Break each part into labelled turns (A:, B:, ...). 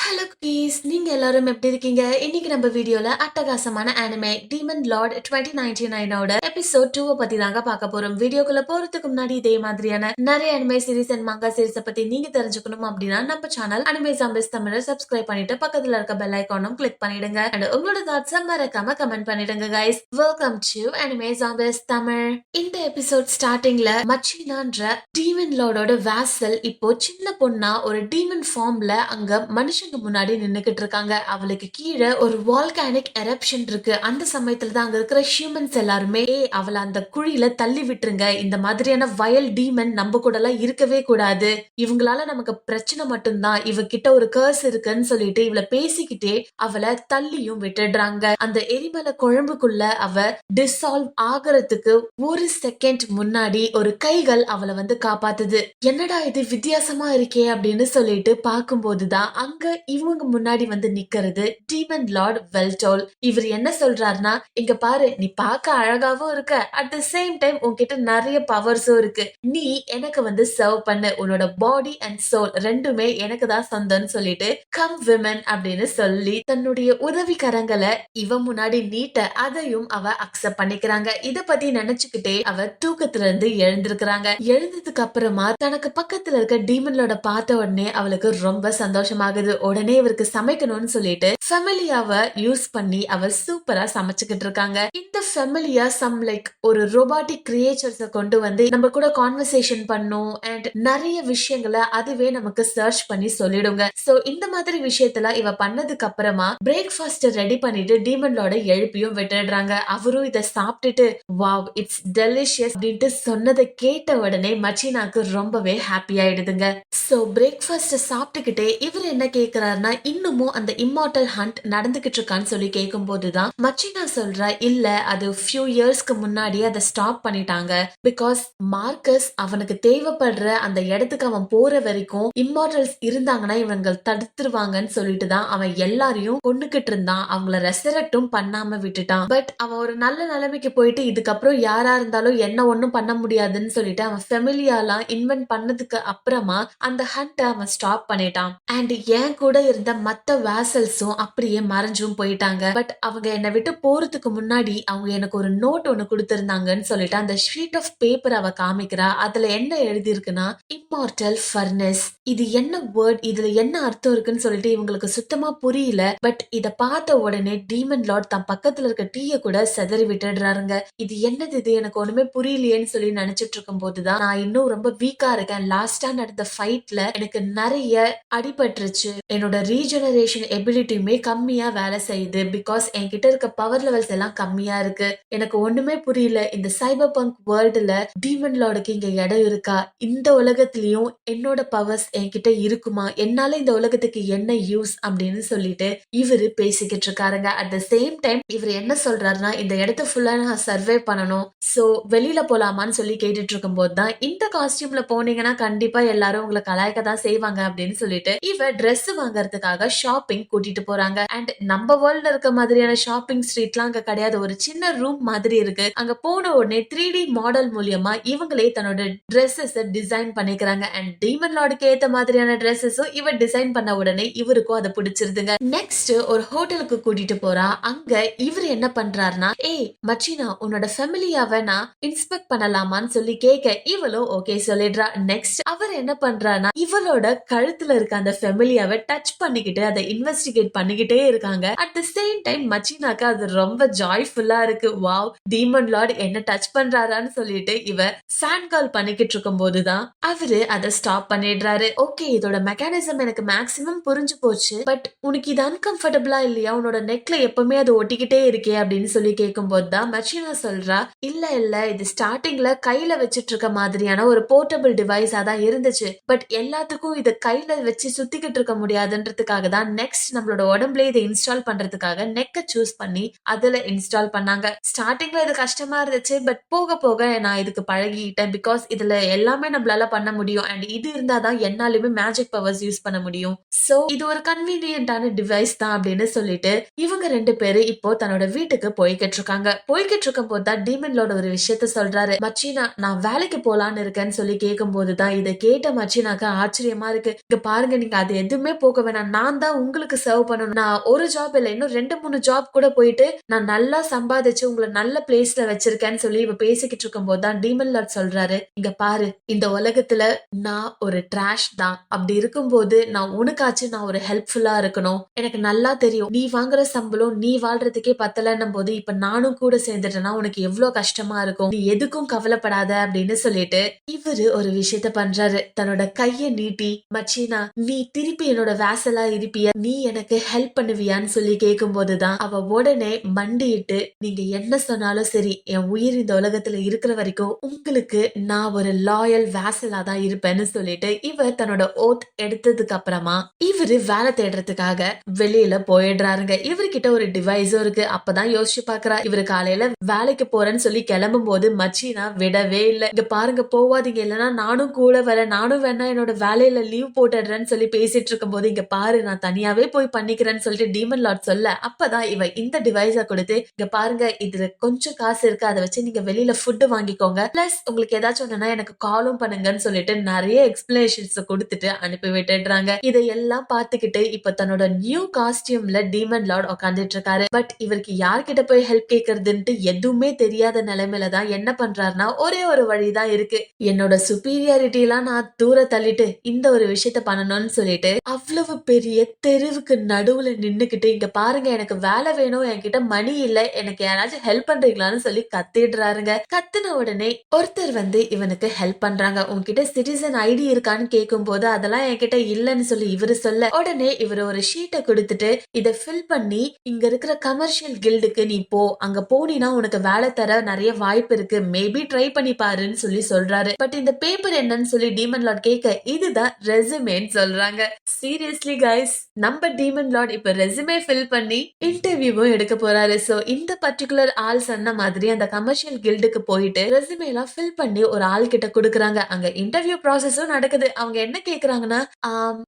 A: Hello குட்டீஸ், நீங்க எல்லாரும் எப்படி இருக்கீங்க? இன்னைக்கு நம்ம வீடியோல அட்டகாசமான அனிமே டீமன் லார்ட் 2099ஓட எபிசோட் 2 பத்தி தாங்க பார்க்க போறோம். வீடியோக்குள்ள போறதுக்கு முன்னாடி இதே மாதிரியான நிறைய anime series and manga series பத்தி நீங்க தெரிஞ்சுக்கணும் அப்படின்னா நம்ம சேனல் அனிமே ஜாம்பிஸ் தமிழை சப்ஸ்கிரைப் பண்ணிட்டு பக்கத்துல இருக்க பெல் ஐகானும் கிளிக் பண்ணிடுங்க. அண்ட் உங்களோட தாட்ஸ் மறக்காம கமெண்ட் பண்ணிடுங்க guys. Welcome to anime zombies Tamil. இந்த எபிசோட் ஸ்டார்டிங்ல மச்சினான்ற டீமன் லார்டோட வாசல் இப்போ சின்ன பொண்ணா ஒரு டீமன் ஃபார்ம்ல அங்க மனுஷங்க முன்னாடி நின்னுகிட்டு இருக்காங்க. அவளுக்கு கீழே ஒரு வால்கானிக் எரப்ஷன் இருக்கு. அந்த சமயத்துல தான் அங்க இருக்கிற ஹியூமன்ஸ் எல்லாருமே அவளை அந்த குழியில தள்ளி விட்டுருங்க, இந்த மாதிரியான வயல் டீமன் நம்ம கூட எல்லாம் இருக்கவே கூடாது, இவங்களால நமக்கு பிரச்சனை மட்டும்தான், இவகிட்ட ஒரு கர்ஸ் இருக்குன்னு சொல்லிட்டு இவளை பேசிக்கிட்டே அவளை தள்ளியும் விட்டுடுறாங்க. அந்த எரிமலை குழம்புக்குள்ள அவ டிசால்வ் ஆகிறதுக்கு ஒரு செகண்ட் முன்னாடி ஒரு கைகள் அவளை வந்து காப்பாத்துது. என்னடா இது வித்தியாசமா இருக்கே அப்படின்னு சொல்லிட்டு பார்க்கும்போதுதான் அங்க இவங்க முன்னாடி வந்து நிக்கிறது டீமன் லார்ட் வெல்டோல். இவர் என்ன சொல்றாருன்னா, இங்க பாரு, நீ பார்க்க அழகாவும் இருக்க, அட் த சேம் டைம் உன்கிட்ட நிறைய பவர்ஸும் இருக்கு, நீ எனக்கு வந்து சர்வ் பண்ணு, உன்னோட பாடி அண்ட் சோல் ரெண்டுமே எனக்கு தான் சொந்தம்னு சொல்லிட்டு கம் விமன் அப்படின்னு சொல்லி தன்னுடைய உதவிக்கரங்களை இவ முன்னாடி நீட்ட அதையும் அவ அக்செப்ட் பண்ணிக்கிறாங்க. இத பத்தி நினைச்சுக்கிட்டே அவ தூக்கத்துல இருந்து எழுந்திருக்கிறாங்க. எழுந்ததுக்கு அப்புறமா தனக்கு பக்கத்துல இருக்க டீமன்லோட பார்த்த உடனே அவளுக்கு ரொம்ப சந்தோஷமாகுது. உடனே இவருக்கு சமைக்கணும்னு சொல்லிட்டு ஃபெமிலியாவை யூஸ் பண்ணி அவ சூப்பரா சமைச்சுக்கிட்டு இருக்காங்க. இந்த ஃபெமிலியா சம் லைக் ஒரு ரோபாட்டிக் கிரியேச்சர்ஸ் கொண்டு வந்து நம்ம கூட கான்வர்சேஷன் பண்ணும் அண்ட் நிறைய விஷயங்களை அதுவே நமக்கு சர்ச் பண்ணி சொல்லிடுங்க. சோ இந்த மாதிரி விஷயத்துல இவ பண்ணதுக்கு அப்புறமா பிரேக்ஃபாஸ்ட் ரெடி பண்ணிட்டு டீமன்லோட எழுப்பியும் விட்டுடுறாங்க. அவரும் இதை சாப்பிட்டுட்டு வாவ் இட்ஸ் டெலிஷியஸ் அப்படின்ட்டு சொன்னதை கேட்ட உடனே மச்சினாக்கு ரொம்பவே ஹாப்பி ஆயிடுதுங்க. சோ பிரேக்ஃபாஸ்ட் சாப்பிட்டுக்கிட்டே இவர் என்ன கேக்குறாருன்னா, இன்னமும் அந்த இம்மார்டல் ஹண்ட் நடந்துகிட்டு இருக்கான்னு சொல்லி கேட்கும் போதுதான் மச்சினா சொல்றா, இல்ல அது ஃபியூ இயர்ஸ்க்கு முன்னாடி அதை ஸ்டாப் பண்ணிட்டாங்க. பிகாஸ் மார்க்கஸ் அவனுக்கு தேவைப்படுற அந்த இடத்துக்கு அவன் போற வரைக்கும் இம்மார்டல்ஸ் இருந்தாங்கன்னா இவங்க தடுத்துருவாங்கன்னு சொல்லிட்டு தான் அவன் எல்லாரையும் கொண்டுகிட்டு இருந்தான், அவங்கள ரெசரக்டும் பண்ணாம விட்டுட்டான். பட் அவன் ஒரு நல்ல நிலைமைக்கு போயிட்டு இதுக்கப்புறம் யாரா இருந்தாலும் என்ன ஒண்ணும் பண்ண முடியாதுன்னு சொல்லிட்டு அவன் ஃபெமிலியாலாம் இன்வென்ட் பண்ணதுக்கு அப்புறமா அந்த ஹண்ட் அவன் ஸ்டாப் பண்ணிட்டான். அண்ட் என் கூட இருந்த மத்த வேசல்ஸும் அப்படியே மறைஞ்சும் போயிட்டாங்க. பட் அவங்க என்னை விட்டு போறதுக்கு முன்னாடி அவங்க எனக்கு ஒரு நோட் ஒண்ணு கொடுத்திருந்தாங்கன்னு சொல்லிட்டு அந்த ஷீட் ஆஃப் பேப்பர் அவ காமிக்கிறா. அதுல என்ன எழுதி இருக்குன்னா, இம்மார்டல் ஃபர்னஸ். இது என்ன வேர்ட், இதுல என்ன அர்த்தம் இருக்குன்னு சொல்லிட்டு இவங்களுக்கு சுத்தமா புரியல. பட் இத பார்த்த உடனே டீமன் லார்ட் தன் பக்கத்துல இருக்க டீய கூட செதறி விட்டுடுறாருங்க. இது என்னது, இது எனக்கு ஒண்ணுமே புரியலையேன்னு சொல்லி நினைச்சிட்டு இருக்கும் போதுதான் நான் இன்னும் ரொம்ப வீக்கா இருக்கேன், லாஸ்டா நடந்த ஃபைட்ல எனக்கு நிறைய அடிபட்டுருச்சு, என்னோட ரீஜெனரேஷன் எபிலிட்டியுமே கம்மியா வேலை செய்யுது, பிகாஸ் என்கிட்ட இருக்க பவர் லெவல்ஸ் எல்லாம் கம்மியா இருக்கு, எனக்கு ஒண்ணுமே புரியல, இந்த சைபர் பங்க் வேர்ல்டுல டீமன் லார்டுக்கு இங்க இடம் இருக்கா, இந்த உலகத்திலயும் என்னோட பவர்ஸ் என்கிட்ட இருக்குமா, என்னால இந்த உலகத்துக்கு என்ன யூஸ் அப்படின்னு சொல்லிட்டு இவரு பேசிக்கிட்டு இருக்காருங்க. அட் த சேம் டைம் இவர் என்ன சொல்றாருன்னா, இந்த இடத்த ஃபுல்லா நான் சர்வே பண்ணணும், சோ வெளியில போலாமான்னு சொல்லி கேட்டுட்டு இருக்கும் போதுதான், இந்த காஸ்டியூம்ல போனீங்கன்னா கண்டிப்பா எல்லாரும் உங்களை கலாய்க்க தான் செய்வாங்க அப்படின்னு சொல்லிட்டு இவ ட்ரெஸ் வாங்கறதுக்காக ஷாப்பிங் கூட்டிட்டு போறாங்க. அண்ட் நம்ம வேர்ல்ட்ல இருக்க மாதிரியான ஷாப்பிங் ஸ்ட்ரீட்லாம் அங்க கிடையாது, ஒரு சின்ன ரூம் மாதிரி இருக்கு. அங்க போன உடனே 3D மாடல் மூலியமா இவங்களே தன்னோட ட்ரெஸ்ஸஸ் டிசைன் பண்ணிக்கிறாங்க. அண்ட் டீமன் லார்டுக்கு ஏத்த மாதிரியான ட்ரெஸ்ஸஸும் இவ டிசைன் பண்ண உடனே இவருக்கும் அதை பிடிச்சிருதுங்க. நெக்ஸ்ட் ஒரு ஹோட்டலுக்கு கூட்டிட்டு போறா. அங்க இவர் என்ன பண்றாருன்னா, ஏய் மச்சினா, உன்னோட ஃபேமிலியாவை நான் இன்ஸ்பெக்ட் பண்ணலாமான்னு சொல்லி கேட்க இவளும் ஓகே சொல்லிடுறா. நெக்ஸ்ட் அவர் என்ன பண்றாருன்னா, இவளோட கழுத்துல இருக்க அந்த ஃபெமிலியாவை டச் பண்ணிக்கிட்டு அதை இன்வெஸ்டிகேட் பண்ணிக்கிட்டே இருக்காங்க. அட் த சேம் டைம் மச்சினாக்கு அது ரொம்ப ஜாய்ஃபுல்லா இருக்கு. வாவ், டீமன் லார்ட் என்ன டச் பண்றாரான்னு சொல்லிட்டு இவ ஃபேன் கால் பண்ணிக்கிட்டு இருக்கும் போதுதான் அவரு அதை ஸ்டாப் பண்ணிடுறாரு. ஓகே, இதோட மெக்கானிசம் எனக்கு மேக்சிமம் புரிஞ்சு போச்சு, பட் உனக்கு இது அன்கம்ஃபர்டபுளா இல்லையா, உன்னோட நெக்ல எப்பவுமே அது ஒட்டிக்கிட்டே இருக்கே அப்படின்னு சொல்லி கேட்கும் போதுதான் மச்சினா சொல்றா, இல்ல இல்ல, இது ஸ்டார்டிங்ல கையில வச்சிட்டு இருக்க மாதிரியான ஒரு போர்ட்டபிள் டிவைஸா தான் இருந்துச்சு, பட் எல்லாத்துக்கும் இத கையில வச்சு சுத்திக்கிட்டு இருக்க முடியாதுன்றதுக்காக தான் நெக்ஸ்ட் நம்மளோட உடம்புல இதை இன்ஸ்டால் பண்றதுக்காக நெக்க சூஸ் பண்ணி அதுல இன்ஸ்டால் பண்ணாங்க. ஸ்டார்டிங்ல இது கஷ்டமா இருந்துச்சு. பட் போக போக நான் இதுக்கு பழகிட்டேன். பிகாஸ் இதுல எல்லாமே நம்மளால பண்ண முடியும். அண்ட் இது இருந்தாதான் என்னாலுமே மேஜிக் பவர்ஸ் யூஸ் பண்ண முடியும். சோ இது ஒரு கன்வீனியன்டான டிவைஸ் தான் அப்படின்னு சொல்லிட்டு இவங்க 2 பேரு இப்போ தன்னோட வீட்டுக்கு போய்கிட்டு இருக்காங்க. போய்கிட்டு இருக்கும் போதுதான் டீமன்லோட ஒரு விஷயத்த சொல்றாரு. மச்சினா, நான் வேலைக்கு போலான்னு இருக்கேன்னு சொல்லி கேட்கும் போதுதான் இதை கேட்ட மச்சினாக்கு ஆச்சரியமா இருக்கு. இங்க பாருங்க, நீங்க அது எதுவுமே போக வேணாம். நான் தான் உங்களுக்கு சர்வ் பண்ணணும். நான் ஒரு ஜாப் இல்ல, இன்னும் 2-3 ஜாப் கூட போயிட்டு நான் நல்லா சம்பாதிச்சு உங்களை நல்ல பிளேஸ்ல வச்சிருக்கேன்னு சொல்லி இவ பேசிக்கிட்டு இருக்கும் போதுதான் டீமன் லார்ட் சொல்றாரு, இங்க பாரு, இந்த உலகத்துல நான் ஒரு ட்ராஷ் தான். அப்படி இருக்கும்போது நான் உனக்காச்சும் நான் ஒரு ஹெல்ப்ஃபுல்லா இருக்கணும். எனக்கு நல்லா தெரியும், நீ வாங்குற சம்பளம் நீ வாழ்றதுக்கே பத்தலன்னும் போது இப்ப நானும் கூட சேர்ந்துட்டேன்னா உனக்கு எவ்வளவு கஷ்டமா இருக்கும். நீ எதுக்கும் கவலைப்படாத அப்படின்னு சொல்லிட்டு இவரு ஒரு விஷயத்த பண்றாரு. தன்னோட கைய நீட்டி, மச்சீனா, நீ திருப்பி என்னோட வேசலா இருப்பிய, நீ எனக்கு ஹெல்ப் பண்ணுவியான்னு சொல்லி கேட்கும் போதுதான் அவ உடனே மண்டிட்டு, நீங்க என்ன சொன்னாலும் சரி, என் உயிர் இந்த உலகத்துல இருக்கிற வரைக்கும் உங்களுக்கு நான் ஒரு லாயல் வேசலா தான் இருப்பேன்னு சொல்லிட்டு இவர் தன்னோட ஓத் எடுத்ததுக்கு அப்புறமா இவரு வேலை தேடுறதுக்காக வெளியில போயிடுறாருங்க. இவர்கிட்ட ஒரு டிவைஸும் இருக்கு. அப்பதான் யோசிச்சு பாக்குறா, இவரு காலையில வேலைக்கு போறேன்னு சொல்லி கிளம்பும் போது மச்சினா விடவே இல்ல. இங்க பாருங்க, போவாதீங்க, இல்லைன்னா நானும் கூட வரேன், நானும் வேணா என்னோட வேலையில லீவ் போட்டுடுறேன்னு சொல்லி பேசிட்டு இருக்கும் போது, இங்க பாரு, நான் தனியாவே போய் பண்ணிக்கிறேன்னு சொல்லிட்டு டீமன் லார்ட் சொல்ல, அப்பதான் இவ இந்த டிவைஸ கொடுத்து, இங்க பாருங்க, இதுல கொஞ்சம் காசு இருக்கு, அதை வச்சு நீங்க வெளியில ஃபுட்டு வாங்கிக்கோங்க, பிளஸ் உங்களுக்கு ஏதாச்சும் ஒண்ணுன்னா எனக்கு காலும் பண்ணுங்கன்னு சொல்லிட்டு நிறைய எக்ஸ்பிளனேஷன்ஸ் கொடுத்துட்டு அனுப்பி விட்டுடுறாங்க. இதையெல்லாம் பார்த்துக்கிட்டு இப்ப தன்னோட நியூ காஸ்டியூம்ல டீமன் லார்ட் உட்காந்துட்டு இருக்காரு. பட் இவருக்கு யார்கிட்ட போய் ஹெல்ப் கேட்கறதுன்ட்டு எதுவுமே தெரியாத நிலைமையில தான் என்ன பண்றாருன்னா, ஒரே ஒரு வழிதான் இருக்கு, என்னோட சுப்பீரியாரிட்டி எல்லாம் நான் தூர தள்ளிட்டு இந்த ஒரு விஷயத்த பண்ணணும்னு சொல்லிட்டு அவ்வளவு பெரிய தெருவுக்கு நடுவுல நின்னுக்கிட்டு, இங்க பாருங்க, எனக்கு வேலை வேணும், என்கிட்ட மணி இல்ல, எனக்கு யாராச்சும் ஹெல்ப் பண்றீங்களான்னு சொல்லி கத்திடுறாருங்க. கத்துன உடனே ஒருத்தர் வந்து இவனுக்கு ஹெல்ப் பண்றாங்க. உன்கிட்ட சிட்டிசன் ஐடி இருக்கான்னு கேட்கும் போது அதெல்லாம் என்கிட்ட இல்லன்னு சொல்லி இவரு சொல்ல, உடனே இவரு ஒரு ஷீட்டை கொடுத்துட்டு, இத ஃபில் பண்ணி இங்க இருக்கிற கமர்ஷியல் கில்டுக்கு நீ போ, அங்க போனீனா உனக்கு வேலை தர நிறைய வாய்ப்பு இருக்கு, மேபி ட்ரை பண்ணி பாருன்னு சொல்லி சொல்றாரு. பட் இந்த பேப்பர் என்னன்னு சொல்லி டீமன் லார்ட் கேட்க, இதுதான் ரெசுமேன்னு சொல்றாங்க. சீரியஸ்லி கைஸ், நம்ம டீமன் லார்ட் இப்ப ரெசுமே ஃபில் பண்ணி இன்டர்வியூவும் எடுக்க போறாரு. சோ இந்த பர்டிகுலர் ஆள் சொன்ன மாதிரி அந்த கமர்ஷியல் கில்டுக்கு போயிட்டு ரெசுமே எல்லாம் ஃபில் பண்ணி ஒரு ஆள் கிட்ட கொடுக்குறாங்க. அங்க இன்டர்வியூ ப்ராசஸும் நடக்குது. அவங்க என்ன கேக்குறாங்கன்னா,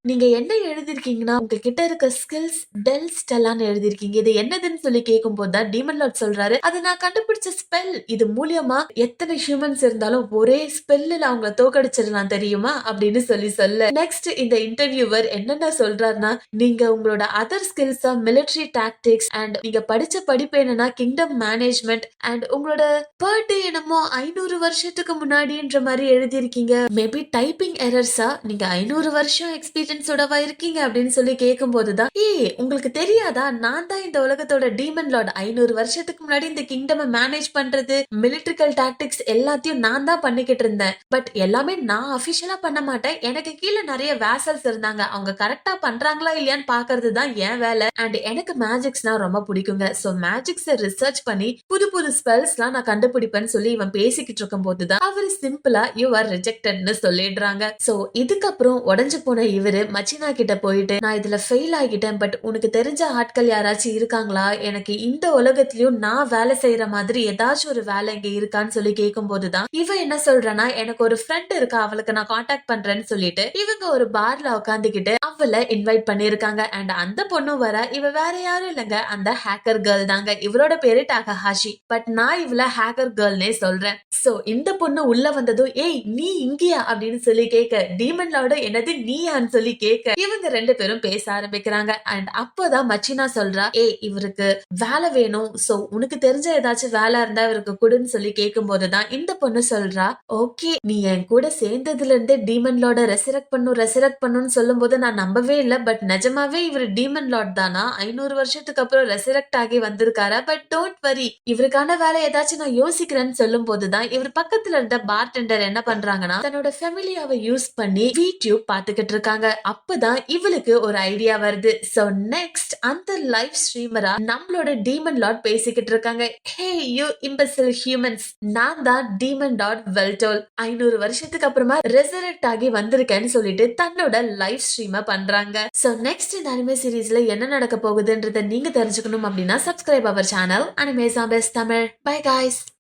A: நீங்க என்ன எழுதிருக்கீங்கன்னா உங்ககிட்ட இருக்க ஸ்கில்ஸ் டெல் ஸ்டெல்லான்னு எழுதிருக்கீங்க, இது என்னதுன்னு சொல்லி கேட்கும் போதுதான் டீமன் லார்ட் சொல்றாரு, அது நான் கண்டுபிடிச்ச ஸ்பெல், இது மூலியமா எத்தனை ஹியூமன்ஸ் இருந்தாலும் ஒரே ஸ்பெல்ல அவங்கள தோக்கடிச்சிடலாம் தெரியுமா அப்படின்னு சொல்லி சொல்ல, நெக்ஸ்ட் இந்த இன்டர்வியூவர் என்னென்ன சொல்றாருன்னா, நீங்க உங்களோட அதர் ஸ்கில்ஸா மிலிட்டரி டாக்டிக்ஸ் அண்ட் நீங்க படிச்ச படிப்பு என்னன்னா கிங்டம் மேனேஜ்மெண்ட் அண்ட் உங்களோட பர்த்டே என்னமோ 500 வருஷத்துக்கு முன்னாடின்ற மாதிரி எழுதிருக்கீங்க, மேபி டைப்பிங் எரர்ஸா, நீங்க 500 வருஷம் எக்ஸ்பீரியன்ஸோடவா இருக்கீங்க அப்படின்னு சொல்லி கேட்கும் போதுதான், உங்களுக்கு தெரியாதா, நான் தான் இந்த உலகத்தோட டீமன் லார்ட், 500 வருஷத்துக்கு முன்னாடி இந்த கிங்டம் மேனேஜ் பண்றது, மிலிட்டரிக்கல் டாக்டிக்ஸ் எல்லாத்தையும் நான் தான் பண்ணிக்கிட்டு இருந்தேன். பட் எல்லாமே நான் அபிஷியலா பண்ண மாட்டேன், எனக்கு கீழே நிறைய வேசல்ஸ் இருந்தாங்க, அவங்க கரெக்டா பண்றாங்களா இல்லையான்னு பாக்குறது தான் என் வேலை. அண்ட் எனக்கு மேஜிக்ஸ்னா ரொம்ப பிடிக்குங்க. சோ மேஜிக்ஸை ரிசர்ச் பண்ணி புது புது ஸ்பெல்ஸ் எல்லாம் நான் கண்டுபிடிப்பேன்னு சொல்லி இவன் பேசிக்கிட்டு இருக்கும் போதுதான் அவரு சிம்பிளா யூ ஆர் ரிஜெக்டட்னு சொல்லிடுறாங்க. சோ இதுக்கப்புறம் உடஞ்சு போன இவரு மச்சினா கிட்ட போயிட்டு, நான் இதுல ஃபெயில் ஆகிட்டேன், பட் உனக்கு தெரிஞ்ச ஆட்கள் யாராச்சும் இருக்காங்களா, எனக்கு இந்த உலகத்திலயும் நான் வேலை செய்யற மாதிரி ஏதாச்சும் ஒரு வேலை இங்க இருக்கான்னு சொல்லி கேட்கும் போதுதான் இவன் என்ன சொல்றானா, எனக்கு ஒரு ஃப்ரெண்ட் இருக்கா, அவளுக்கு நான் காண்டாக்ட் பண்றேன்னு சொல்லிட்டு இவங்க ஒரு பார்ல உட்காந்துக்கிட்டு அவளை இன்வைட் பண்ணிருக்காங்க. அண்ட் அந்த பொண்ணு வர, இவ வேற யாரும் இல்லங்க, அந்த ஹேக்கர் கேர்ள் தாங்க. இவரோட பேரு டாகஹாஷி, பட் நான் இவள ஹேக்கர் கேர்ள்னே சொல்றேன். சோ இந்த பொண்ணு உள்ள வந்ததும், ஏய் நீ இங்கயா அப்படின்னு சொல்லி கேட்க, டீமன் லார்ட் என்னது நீயான்னு சொல்லி கேட்க, இவங்க 2 பேரும் பேச ஆரம்பிக்கிறாங்க. அண்ட் அப்போதான் மச்சினா சொல்றா, இவருக்கு வேலை வேணும், சோ உனக்கு தெரிஞ்ச ஏதாச்சும் வேலை இருந்தா இவருக்கு கொடுன்னு சொல்லி கேட்கும் போதுதான் இந்த பொண்ணு சொல்றா, ஓகே, நீ என் கூட சேர்ந்ததுல இருந்தே டீமன் லார்ட ரெசரக்ட் பண்ணுன்னு சொல்லும் போது நான் நம்பவே இல்ல, பட் நிஜமாவே இவர் டீமன் லார்ட் தானா, 500 வருஷத்துக்கு அப்புறம் ரெசரக்ட் ஆகி வந்திருக்காரா, பட் டோன்ட் வரி, இவருக்கான வேலை ஏதாச்சும் நான் யோசிக்கிறேன்னு சொல்லும் போதுதான் இவர் பக்கத்துல இருந்த பார்டெண்டர் என்ன பண்றாங்கன்னா, தன்னோட ஃபேமிலியாவை யூஸ் பண்ணி யூடியூப் பாத்துக்கிட்டு இருக்காங்க. அப்பதான் இவளுக்கு ஒரு ஐடியா வருது. சோ நெக்ஸ்ட் அந்த லைவ் ஸ்ட்ரீமரா நம்மளோட டீமன் லார்ட் பேசிக்கிட்டு இருக்காங்க, ஹே யூ இம்பசில் ஹியூமன்ஸ், நான் தான் டீமன் லார்ட் வெல்டோல், 500 வருஷத்துக்கு அப்புறமா ரெசரக்ட் ஆகி வந்திருக்கேன்னு சொல்லிட்டு தன்னோட லைவ் ஸ்ட்ரீம பண்றாங்க. சோ நெக்ஸ்ட் இந்த அனிமே சீரிஸ் சீரீஸ்ல என்ன நடக்க போகுதுன்றத நீங்க தெரிஞ்சுக்கணும் அப்படின்னா சப்ஸ்கிரைப் அவர் சேனல் அனிமே ஜாம்பஸ் தமிழ். Bye guys.